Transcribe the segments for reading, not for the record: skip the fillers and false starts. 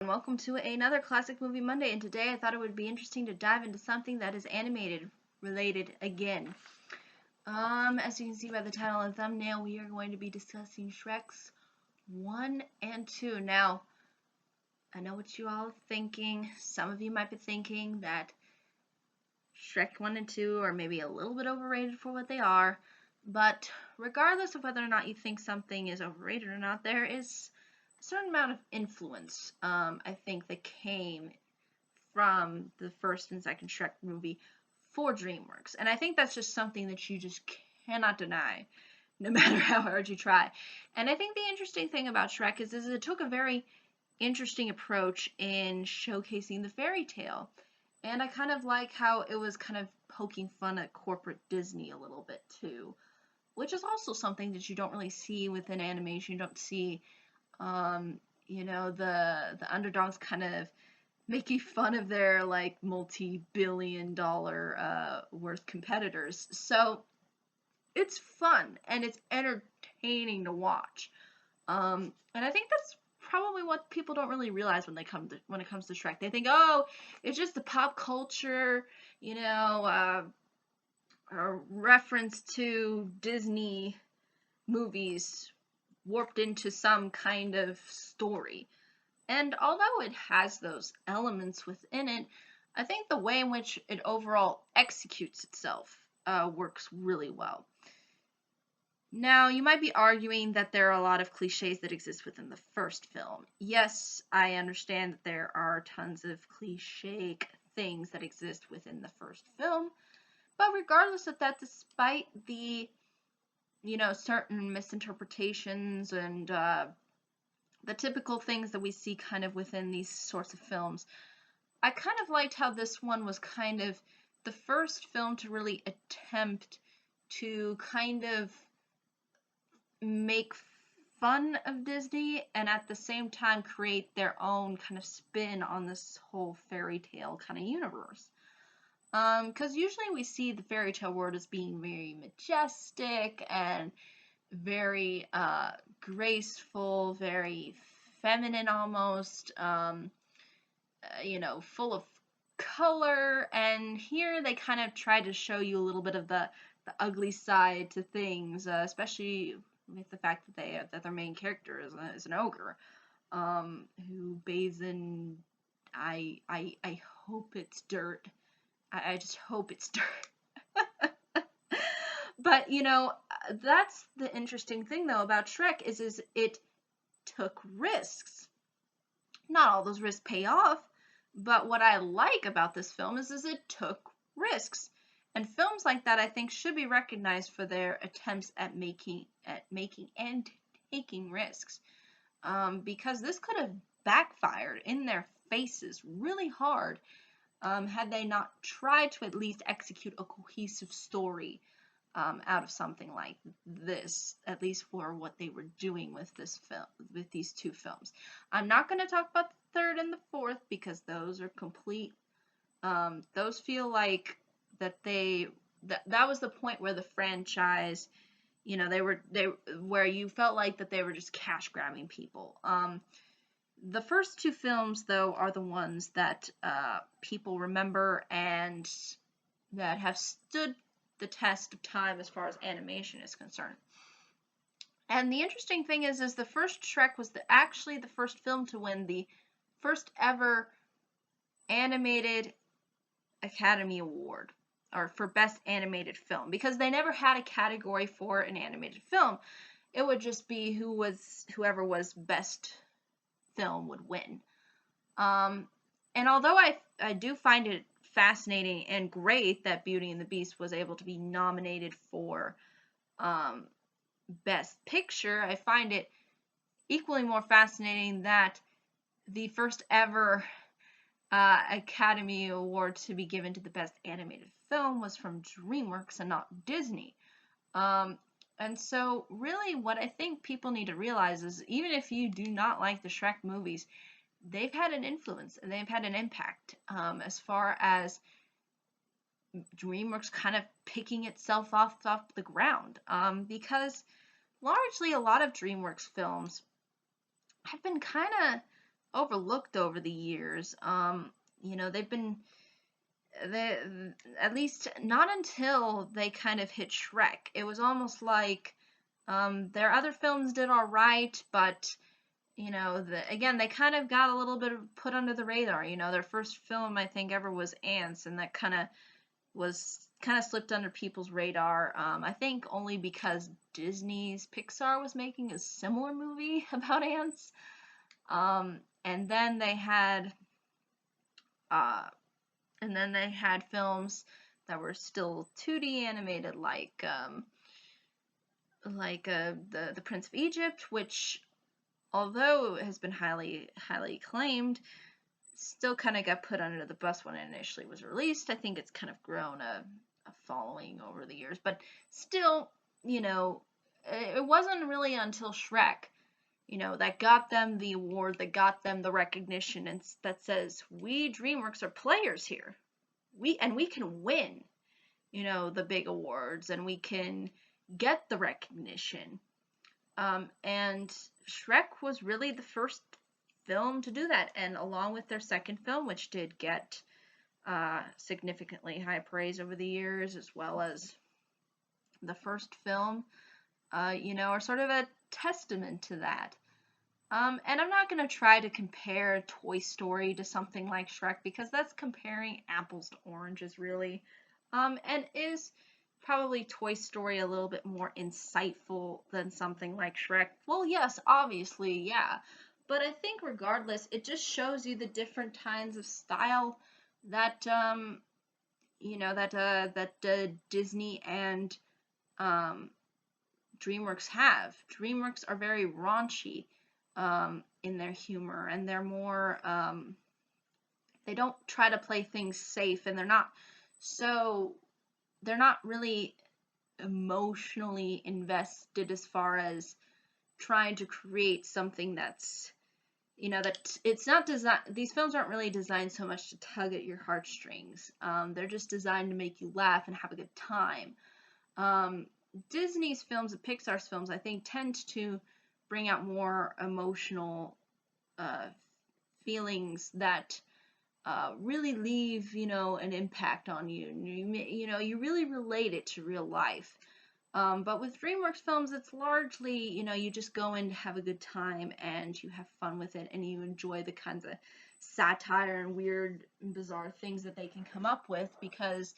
Welcome to another Classic Movie Monday, and today I thought it would be interesting to dive into something that is animated related again. As you can see by the title and thumbnail, we are going to be discussing Shreks 1 and 2. Now, I know what you all are thinking. Some of you might be thinking that Shrek 1 and 2 are maybe a little bit overrated for what they are, but regardless of whether or not you think something is overrated or not, there is certain amount of influence, I think, that came from the first and second Shrek movie for DreamWorks. And I think that's just something that you just cannot deny, no matter how hard you try. And I think the interesting thing about Shrek is it took a very interesting approach in showcasing the fairy tale. And I kind of like how it was kind of poking fun at corporate Disney a little bit too, which is also something that you don't really see within animation. You don't see the underdogs kind of making fun of their like multi-billion-dollar worth competitors. So it's fun and it's entertaining to watch. And I think that's probably what people don't really realize when it comes to Shrek. They think, oh, it's just the pop culture, a reference to Disney movies warped into some kind of story. And although it has those elements within it, I think the way in which it overall executes itself works really well. Now, you might be arguing that there are a lot of cliches that exist within the first film. Yes, I understand that there are tons of cliche things that exist within the first film, but regardless of that, despite the certain misinterpretations and the typical things that we see kind of within these sorts of films, I kind of liked how this one was kind of the first film to really attempt to kind of make fun of Disney and at the same time create their own kind of spin on this whole fairy tale kind of universe. Because usually we see the fairy tale world as being very majestic and very graceful, very feminine almost, full of color. And here they kind of try to show you a little bit of the ugly side to things, especially with the fact that their main character is an ogre, who bathes in I hope it's dirt. I just hope it's dirt. But that's the interesting thing though about Shrek is it took risks. Not all those risks pay off, but what I like about this film is it took risks. And films like that I think should be recognized for their attempts at making and taking risks. Because this could have backfired in their faces really hard had they not tried to at least execute a cohesive story out of something like this, at least for what they were doing with this film, with these two films. I'm not going to talk about the third and the fourth because those are complete. Those feel like that that was the point where the franchise, where you felt like that they were just cash grabbing people. The first two films, though, are the ones that people remember and that have stood the test of time as far as animation is concerned. And the interesting thing is the first Shrek was actually the first film to win the first ever animated Academy Award, or for Best Animated Film, because they never had a category for an animated film. It would just be whoever was best film would win. And although I do find it fascinating and great that Beauty and the Beast was able to be nominated for Best Picture, I find it equally more fascinating that the first ever Academy Award to be given to the Best Animated Film was from DreamWorks and not Disney. And so really what I think people need to realize is even if you do not like the Shrek movies, they've had an influence and they've had an impact as far as DreamWorks kind of picking itself off the ground. Because largely a lot of DreamWorks films have been kind of overlooked over the years. They've been they at least not until they kind of hit Shrek. It was almost like their other films did all right, but again, they kind of got a little bit of put under the radar. Their first film I think ever was Ants, and that kind of slipped under people's radar. I think only because Disney's Pixar was making a similar movie about ants. And then they had uh, films that were still 2D animated, like the Prince of Egypt, which although has been highly acclaimed, still kind of got put under the bus when it initially was released. I think it's kind of grown a following over the years, but still, it wasn't really until Shrek, that got them the award, that got them the recognition, and that says we DreamWorks are players here. We can win, the big awards, and we can get the recognition. And Shrek was really the first film to do that, and along with their second film, which did get significantly high praise over the years, as well as the first film, are sort of a testament to that. And I'm not going to try to compare Toy Story to something like Shrek, because that's comparing apples to oranges, really. And is probably Toy Story a little bit more insightful than something like Shrek? Well, yes, obviously, yeah. But I think regardless, it just shows you the different kinds of style that Disney and DreamWorks have. DreamWorks are very raunchy in their humor, and they're more they don't try to play things safe, and they're not really emotionally invested as far as trying to create something that's that it's not designed. These films aren't really designed so much to tug at your heartstrings. They're just designed to make you laugh and have a good time. Disney's films and Pixar's films, I think, tend to bring out more emotional feelings that really leave, an impact on you. You really relate it to real life. But with DreamWorks films, it's largely, you just go in to have a good time and you have fun with it and you enjoy the kinds of satire and weird and bizarre things that they can come up with, because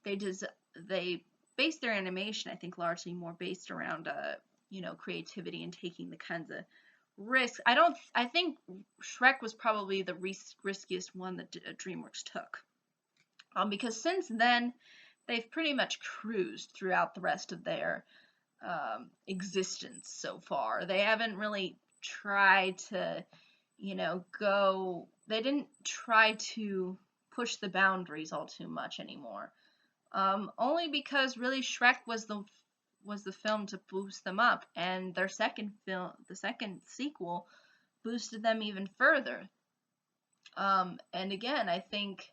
they base their animation, I think, largely more based around, creativity and taking the kinds of risks. I think Shrek was probably the riskiest one that DreamWorks took. Because since then, they've pretty much cruised throughout the rest of their existence so far. They haven't really tried to, they didn't try to push the boundaries all too much anymore. Only because really Shrek was the film to boost them up, and their second film, the second sequel, boosted them even further. And again, I think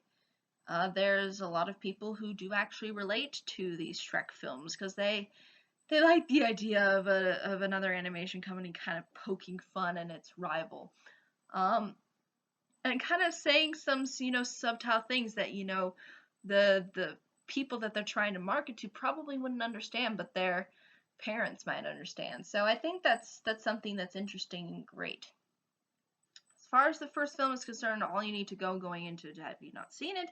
there's a lot of people who do actually relate to these Shrek films, because they like the idea of another animation company kind of poking fun at its rival, and kind of saying some subtle things that the people that they're trying to market to probably wouldn't understand, but their parents might understand. So I think that's something that's interesting and great. As far as the first film is concerned, all you need to going into it, have you not seen it,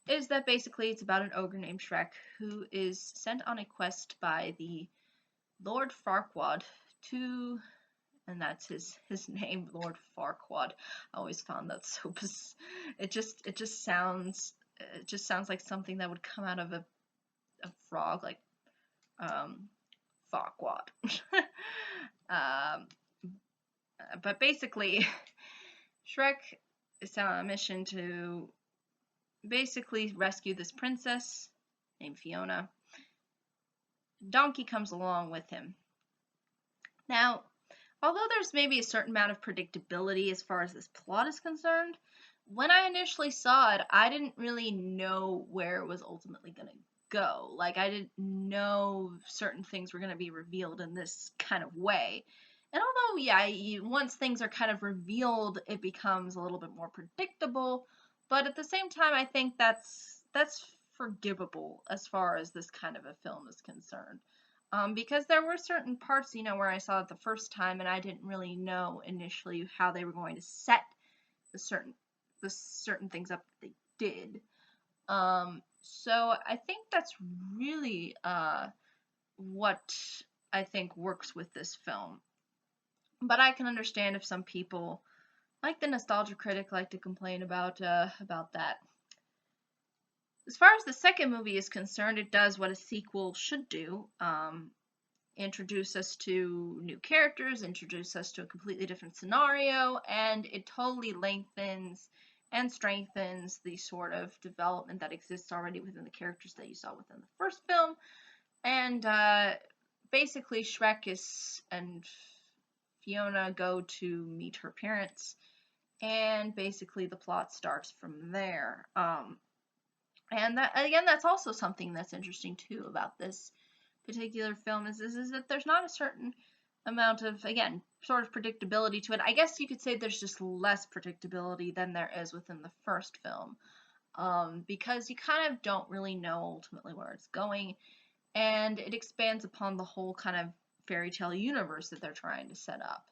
is that basically it's about an ogre named Shrek who is sent on a quest by the Lord Farquaad to, and that's his name, Lord Farquaad. I always found that so it just sounds like something that would come out of a frog, like Farquaad. But basically, Shrek is on a mission to basically rescue this princess named Fiona. Donkey comes along with him. Now, although there's maybe a certain amount of predictability as far as this plot is concerned, when I initially saw it, I didn't really know where it was ultimately going to go. Like, I didn't know certain things were going to be revealed in this kind of way. And although, yeah, once things are kind of revealed, it becomes a little bit more predictable. But at the same time, I think that's forgivable as far as this kind of a film is concerned. Because there were certain parts, where I saw it the first time, and I didn't really know initially how they were going to set the certain things up that they did. So I think that's really what I think works with this film. But I can understand if some people, like the nostalgia critic, like to complain about that. As far as the second movie is concerned, it does what a sequel should do. Introduce us to new characters, introduce us to a completely different scenario, and it totally lengthens and strengthens the sort of development that exists already within the characters that you saw within the first film. And basically, Shrek and Fiona go to meet her parents, and basically the plot starts from there. And that, again, that's also something that's interesting too about this particular film is that there's not a certain amount of, again, sort of predictability to it. I guess you could say there's just less predictability than there is within the first film, because you kind of don't really know ultimately where it's going, and it expands upon the whole kind of fairy tale universe that they're trying to set up.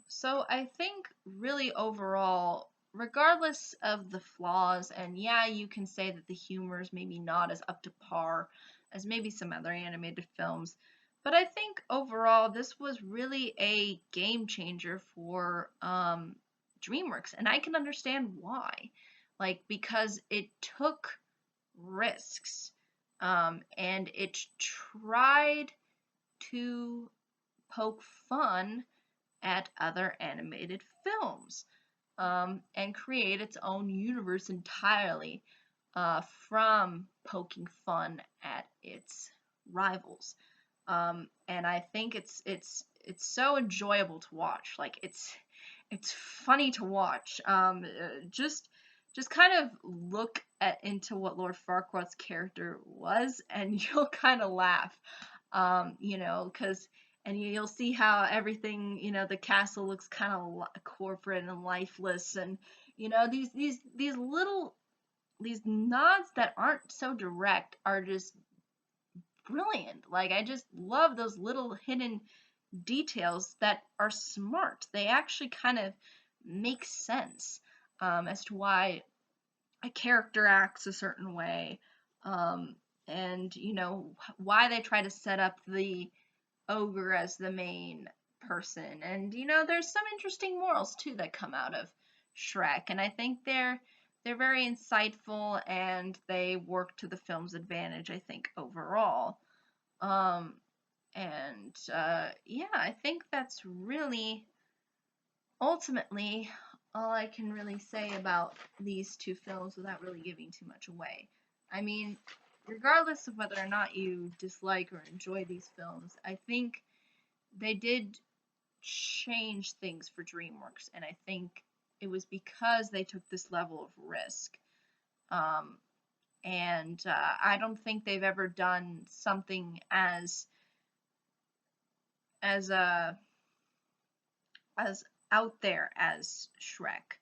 So I think really overall, regardless of the flaws, and yeah, you can say that the humor is maybe not as up to par as maybe some other animated films, but I think overall this was really a game changer for DreamWorks, and I can understand why. Like, because it took risks, and it tried to poke fun at other animated films, and create its own universe entirely, from poking fun at its rivals. And I think it's so enjoyable to watch. Like, it's funny to watch. Just kind of look into what Lord Farquaad's character was, and you'll kind of laugh. Because and you'll see how everything, the castle looks kind of corporate and lifeless, and these little these nods that aren't so direct are just brilliant. Like, I just love those little hidden details that are smart. They actually kind of make sense, as to why a character acts a certain way, and why they try to set up the ogre as the main person. And there's some interesting morals too that come out of Shrek, and I think they're very insightful, and they work to the film's advantage, I think, overall. Yeah, I think that's really ultimately all I can really say about these two films without really giving too much away. I mean, regardless of whether or not you dislike or enjoy these films, I think they did change things for DreamWorks, and I think it was because they took this level of risk. Um, and I don't think they've ever done something as uh, as out there as Shrek.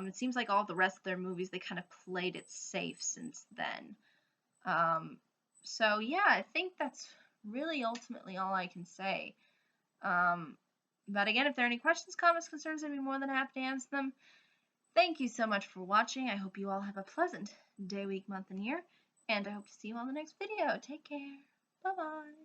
It seems like all the rest of their movies, they kind of played it safe since then. Um, so yeah, I think that's really ultimately all I can say. But again, if there are any questions, comments, concerns, I'd be more than happy to answer them. Thank you so much for watching. I hope you all have a pleasant day, week, month, and year. And I hope to see you on the next video. Take care. Bye-bye.